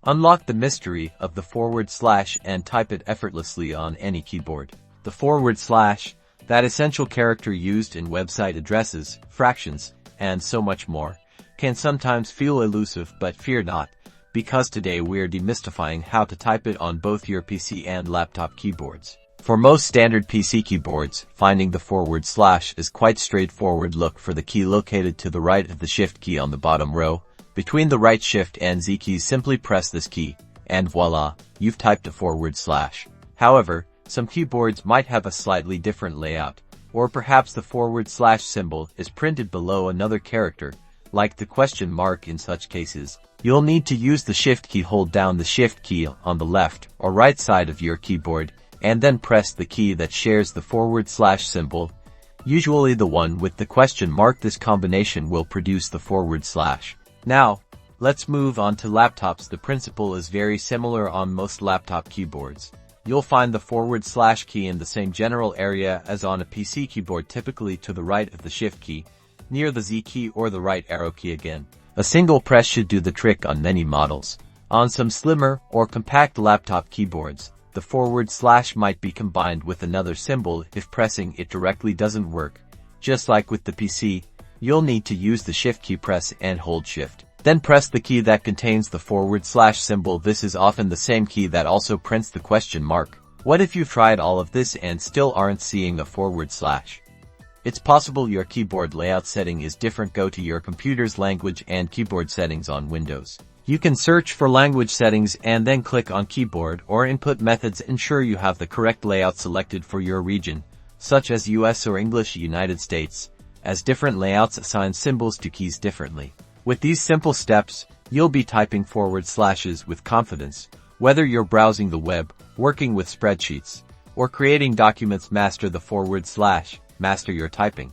Unlock the mystery of the forward slash and type it effortlessly on any keyboard. The forward slash, that essential character used in website addresses, fractions, and so much more, can sometimes feel elusive, but fear not, because today we're demystifying how to type it on both your PC and laptop keyboards. For most standard PC keyboards, finding the forward slash is quite straightforward. Look for the key located to the right of the Shift key on the bottom row. Between the right Shift and Z keys, simply press this key, and voila, you've typed a forward slash. However, some keyboards might have a slightly different layout, or perhaps the forward slash symbol is printed below another character, like the question mark. In such cases, you'll need to use the Shift key. Hold down the Shift key on the left or right side of your keyboard, and then press the key that shares the forward slash symbol, usually the one with the question mark. This combination will produce the forward slash. Now, let's move on to laptops. The principle is very similar on most laptop keyboards. You'll find the forward slash key in the same general area as on a PC keyboard, typically to the right of the Shift key, near the Z key or the right arrow key again. A single press should do the trick on many models. On some slimmer or compact laptop keyboards, the forward slash might be combined with another symbol if pressing it directly doesn't work. Just like with the PC, you'll need to use the Shift key, press and hold Shift. Then press the key that contains the forward slash symbol. This is often the same key that also prints the question mark. What if you've tried all of this and still aren't seeing a forward slash? It's possible your keyboard layout setting is different. Go to your computer's language and keyboard settings on Windows. You can search for language settings and then click on keyboard or input methods. Ensure you have the correct layout selected for your region, such as US or English United States, as different layouts assign symbols to keys differently. With these simple steps, you'll be typing forward slashes with confidence. Whether you're browsing the web, working with spreadsheets, or creating documents, master the forward slash, master your typing.